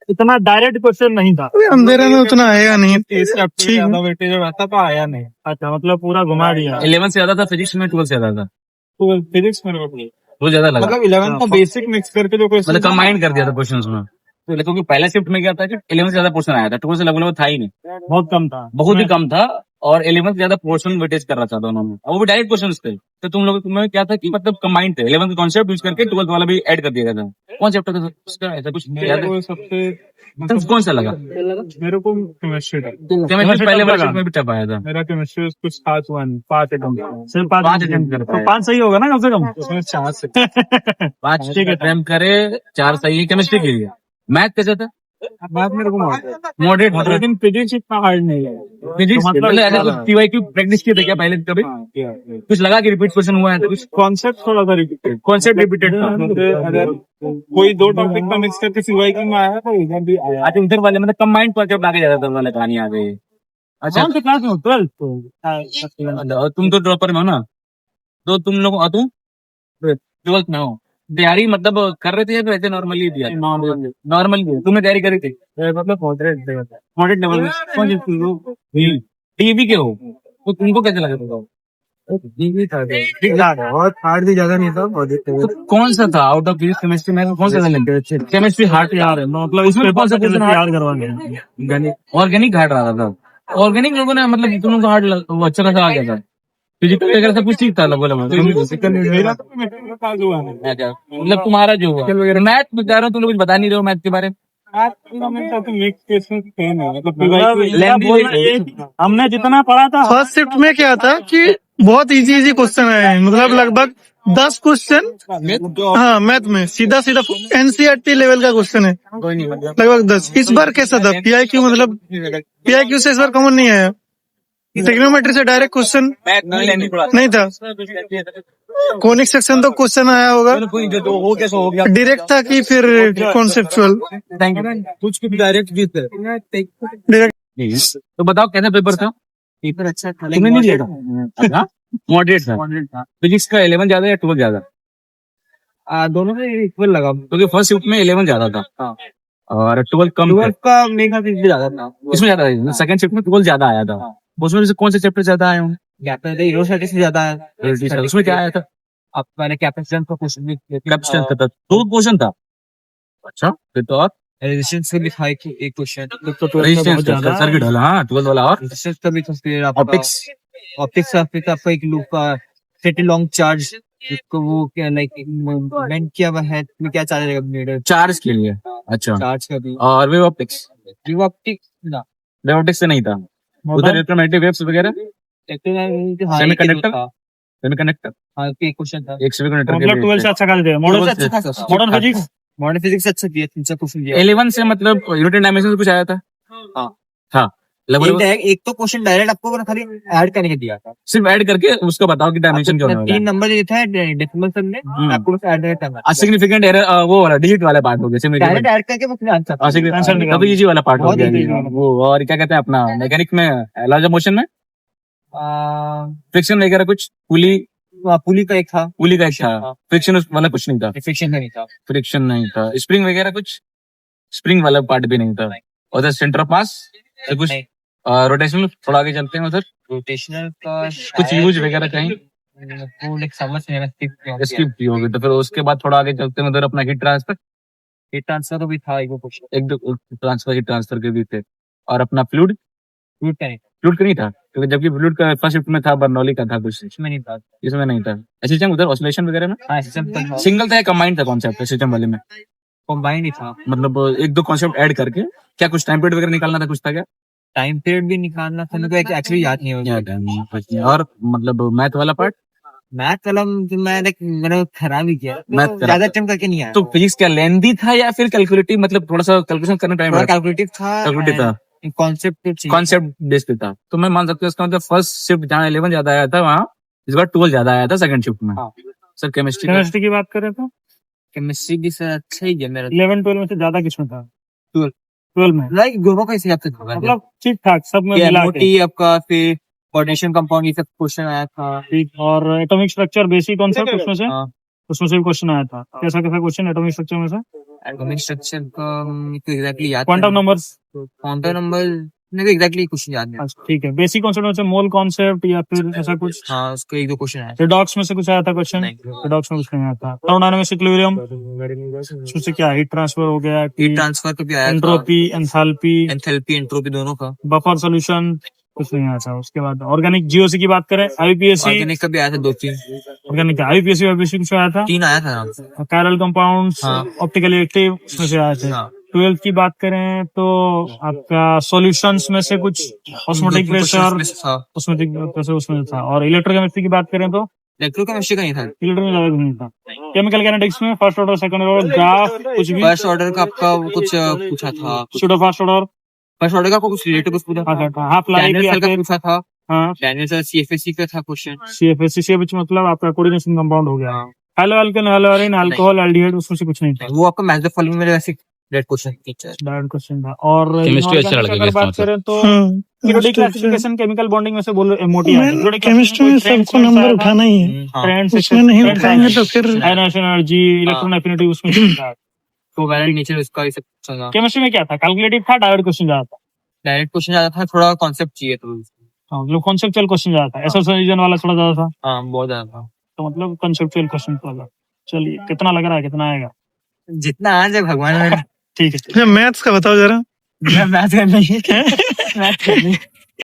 इतना direct question नहीं था। अभी अंधेरे में उतना आएगा नहीं। ठीक ज्यादा वेटेज रहता तो आया नहीं। अच्छा, मतलब पूरा घुमा दिया। 11 से ज्यादा था फिजिक्स में, 12 से ज्यादा था, तो फिजिक्स में नहीं, वो ज्यादा लगा। मतलब 11 का बेसिक मिक्स करके जो क्वेश्चन मतलब कंबाइंड कर दिया था क्वेश्चन में। तो क्योंकि पहला शिफ्ट में क्या था कि 11 से ज्यादा पोर्शन आया था, 12 से लगभग था ही नहीं, बहुत कम था, बहुत ही कम था। और 11 से ज्यादा पोर्शन वेटेज कर रहा था दोनों में, और वो भी डायरेक्ट क्वेश्चन थे। तो तुम लोग तुम्हें क्या था कि मतलब कंबाइंड थे, 11 का कॉन्सेप्ट यूज करके 12 वाला भी ऐड कर दिया गया था। कौन चैप्टर था उसका, ऐसा कुछ याद है? सबसे तो कौन सा लगा? मेरे को केमिस्ट्री था। केमिस्ट्री पहले वाले शिफ्ट में भी टफ आया था। मेरा केमिस्ट्री कुछ 5 अटेम्प्ट, सिर्फ 5 अटेम्प्ट करता है, 5 सही होगा ना कम से कम, उसमें 4 से 5 अटेम्प्ट करे, 4 सही है केमिस्ट्री के लिए। मैथ कैसा था? बात मेरे को मॉडरेट, लेकिन फिजिक्स इतना हार्ड नहीं है। फिजिक्स मतलब ऐसा कुछ पीवाईक्यू प्रैक्टिस किए थे क्या पहले कभी? कुछ लगा कि रिपीट क्वेश्चन हुआ है तो कुछ कॉन्सेप्ट थोड़ा सा रिपीटेड, कॉन्सेप्ट रिपीटेड था। अगर कोई 2 टॉपिक का मिक्स करके सीवाईक्यू में आया तो इधर भी आया। अच्छा, उधर वाले मतलब कंबाइंड कॉन्सेप्ट आगे जाता था, वाला कहानी आ गई। अच्छा, कौन सी क्लास में हो? 12th। और तुम तो ड्रॉपर में हो ना, तो तुम लोग और तुम 12th में हो, तैयारी मतलब कर रहे थे या फिर ऐसे नॉर्मली दिया? नॉर्मली तुमने तैयारी करी थी, मतलब मॉडरेट लेवल में? कौन सी डीवी के हो, तो तुमको कैसे लगा था? ठीक था, बहुत हार्ड भी ज्यादा नहीं था। तो कौन सा था आउट ऑफ फिजिक्स केमिस्ट्री में कौन सा था? केमिस्ट्री हार्ड यार, मतलब इस पेपर से कुछ याद करवाने ऑर्गेनिक हार्ड रहा था। ऑर्गेनिक लोगों ने मतलब तुम लोग को हार्ड अच्छा खासा आ गया था। फिजिकल वगैरह सब कुछ ठीक था लगभग। मतलब तुम्हारा जो हुआ मैथ बता रहा हूँ, तुम लोग कुछ बता नहीं रहे हो मैथ के बारे में। हमने जितना पढ़ा था, फर्स्ट शिफ्ट में क्या था कि बहुत इजी क्वेश्चन आए, मतलब लगभग 10 क्वेश्चन। हाँ, मैथ में सीधा सीधा एनसीईआरटी लेवल का क्वेश्चन है, लगभग 10। इस बार कैसा था पीआईक्यू, मतलब पीआईक्यू से इस बार कॉमन नहीं आया, ट्रिग्नोमेट्री से डायरेक्ट क्वेश्चन नहीं था। कोनिक सेक्शन तो क्वेश्चन आया होगा, डायरेक्ट था कि फिर कॉन्सेप्चुअल? कुछ डायरेक्ट भी थे। डायरेक्ट। तो बताओ कैसा पेपर था? पेपर अच्छा था, तुमने नहीं लिया? मॉडरेट था। फिजिक्स का 11 ज्यादा या 12 ज्यादा? दोनों में इक्वल लगा, क्योंकि फर्स्ट शिफ्ट में 11 ज्यादा था और 12 कम था। 12 का मेगा फिजिक्स ज्यादा था, इसमें ज्यादा था। सेकंड शिफ्ट में 12 ज्यादा आया था। उसमें से कौन से चैप्टर ज्यादा आए होंगे? यूरोस्टैटिक्स ज्यादा है। उसमें क्या आया था? अब मैंने कैपेसिटेंस का क्वेश्चन भी कैपेसिटेंस का था, 2 क्वेश्चन था। अच्छा, फिर तो और रेजिस्टेंस का भी था एक क्वेश्चन, रेजिस्टेंस का सर्किट वाला, हाँ 12 वाला। और रेजिस्टेंस का भी था, फिर आपका ऑप्टिक्स ऑप्टिक्स का फिर आपका एक लूप का सेट लॉन्ग चार्ज, जिसको वो क्या लाइक मेंट किया हुआ है, में क्या चार्ज रहेगा चार्ज के लिए। अच्छा, चार्ज का भी। और वेव ऑप्टिक्स? वेव ऑप्टिक्स ना, वेव ऑप्टिक्स से नहीं था उधर, इलेक्ट्रोमैग्नेटिक वेव्स वगैरह, सेमीकंडक्टर। सेमीकंडक्टर हाँ, एक क्वेश्चन था। एक सेमीकंडक्टर के मतलब लिए 12 से अच्छा कर दिया, मॉडर्न फिजिक्स, मॉडर्न फिजिक्स अच्छा दिया, 3 क्वेश्चन दिया। 11 से मतलब यूनिट डायमेंशन से कुछ आया था? हाँ लगभग। एक तो क्वेश्चन डायरेक्ट आपको खाली ऐड करने के दिया था, सिर्फ ऐड करके उसको बताओ कि डायमेंशन क्या होगा। 3 नंबर दिए थे डेसिमल सम में, आपको बस ऐड करना। सिग्निफिकेंट एरर वो वाला डिजिट वाला पार्ट हो गया, डायरेक्ट ऐड करके बस आंसर तब इजी वाला पार्ट हो बहुत easy गया वाला। वो। और क्या कहते हैं अपना मैकेनिक में, लॉज ऑफ मोशन में फ्रिक्शन वगैरह कुछ, पुली का एक था, फ्रिक्शन वाला कुछ नहीं था। फ्रिक्शन नहीं था। स्प्रिंग वगैरह कुछ, स्प्रिंग वाला पार्ट भी नहीं था। उधर सेंटर ऑफ मास कुछ, रोटेशनल थोड़ा आगे चलते हैं उधर, रोटेशनल का कुछ यूज वगैरह कहीं समझ नहीं स्किप भी होगी। तो फिर उसके बाद थोड़ा आगे चलते हैं उधर अपना हीट ट्रांसफर तो भी था एक क्वेश्चन, एक दो ट्रांसफर हीट ट्रांसफर के भी थे। और अपना फ्लूइड का नहीं था, क्योंकि जबकि फ्लूइड का फर्स्ट शिफ्ट में था, बर्नौली का था, कुछ इसमें नहीं था। सिस्टम उधर ऑसिलेशन वगैरह में सिंगल था या कंबाइंड था कॉन्सेप्ट सिस्टम वाले में? कंबाइंड ही था, मतलब एक दो कॉन्सेप्ट ऐड करके। क्या कुछ टाइम पीरियड वगैरह निकालना था, कुछ था क्या? टाइम पीरियड भी निकालना था, मेरे को एक्चुअली याद नहीं होगा। और मतलब मैथ वाला पार्ट, मैथ वाला मैंने खराब ही किया, मैथ ज्यादा अटेम्प्ट करके नहीं आया। तो फिजिक्स क्या लेंदी था या फिर कैलकुलेटिव, मतलब थोड़ा सा कैलकुलेशन करने टाइम कैलकुलेटिव था, कॉन्सेप्ट बेस्ड था। तो मैं मान सकता हूँ इसका मतलब फर्स्ट शिफ्ट जहाँ 11 ज्यादा आया था, वहाँ इस बार 12 ज्यादा आया था सेकंड शिफ्ट में। सर केमिस्ट्री की बात करें तो केमिस्ट्री भी सर अच्छा ही है मेरा। 11-12 में से ज्यादा किसमें था? 12 में लाइक ग्लोबल का हिसाब से मतलब ठीक ठाक सब में मिला के। आपका फिर कोऑर्डिनेशन कंपाउंड ये सब क्वेश्चन आया था, ठीक, और एटॉमिक स्ट्रक्चर बेसिक कॉन्सेप्ट उसमें से भी क्वेश्चन आया था। कैसा कैसा क्वेश्चन एटॉमिक स्ट्रक्चर में से? एटॉमिक स्ट्रक्चर का मेरे को एग्जैक्टली याद क्वांटम नंबर्स। क्वांटम नंबर मेरे को एग्जैक्टली क्वेश्चन याद नहीं। अच्छा ठीक है, बेसिक कॉन्सेप्ट में से मोल कॉन्सेप्ट या फिर ऐसा कुछ। हाँ उसके एक दो क्वेश्चन है। रिडॉक्स में से कुछ आया था क्वेश्चन? नहीं। रिडॉक्स में कुछ नहीं आया था। थर्मोडायनामिक्स इक्विलिब्रियम उसमें क्या हीट ट्रांसफर हो गया, हीट ट्रांसफर का भी आया था, एंट्रोपी, एंथैल्पी, एंथैल्पी एंट्रोपी दोनों का। बफर सॉल्यूशन कुछ नहीं आया था। उसके बाद ऑर्गेनिक जीओसी की बात करें, आईपीएससी ऑर्गेनिक का भी आया था 2-3 ऑर्गेनिक आईपीएससी वाईपीएससी कुछ आया था। 3 आया था। कैरल कंपाउंड्स, हाँ। ऑप्टिकली एक्टिव उसमें से आए थे। हाँ। 12th की बात करें तो आपका सॉल्यूशंस में से कुछ ऑस्मोटिक प्रेशर, ऑस्मोटिक प्रेशर उसमें था। और इलेक्ट्रोकेमिस्ट्री की बात करें तो इलेक्ट्रोकेमिस्ट्री का नहीं था। इलेक्ट्रो नहीं था। केमिकल काइनेटिक्स में first order, second order, graph कुछ भी। फर्स्ट ऑर्डर का आपका कुछ पूछा था। Pseudo first order, first order का कुछ रिलेटिव कुछ पूछा था। हाफ लाइफ डैनियल या सेल का फिर पूछा था। हाँ डैनियल सेल सीएफएससी का था क्वेश्चन। सीएफएससी से मतलब आपका कोऑर्डिनेशन कंपाउंड हो गया। Haloalkane, haloarene, alcohol, aldehyde उसमें से कुछ नहीं था। वो आपका मैथ द फॉलोइंग में वैसे date question teacher direct question था। और Chemistry अच्छा inorganic लड़का अगर इसका बात मतलब। करें तो हाँ, पीरियोडिक क्लासिफिकेशन, केमिकल बॉन्डिंग में से बोलो एमओटी आया था। Periodic केमिस्ट्री में classification सबको नंबर उठाना ही है, ट्रेंड उसमें नहीं उठाएंगे तो फिर आयनाइजेशन एनर्जी, इलेक्ट्रॉन एफिनिटी उसमें था। कोवैलेंट नेचर उसका ये सब पूछा था। केमिस्ट्री में क्या था? कैलकुलेटिव था, डायरेक्ट क्वेश्चन ज्यादा था। डायरेक्ट क्वेश्चन ज्यादा था, थोड़ा कॉन्सेप्ट चाहिए तो। हाँ, मतलब कॉन्सेप्चुअल क्वेश्चन ज्यादा था। एसोसिएशन वाला थोड़ा ज्यादा था, हाँ बहुत ज्यादा था। तो मतलब कॉन्सेप्चुअल क्वेश्चन था। चलिए, कितना लग रहा है, कितना आएगा? जितना आ जाए भगवान में। ठीक है। मैथ्स का बताओ जरा। मैथ करना है। मैथ करनी है।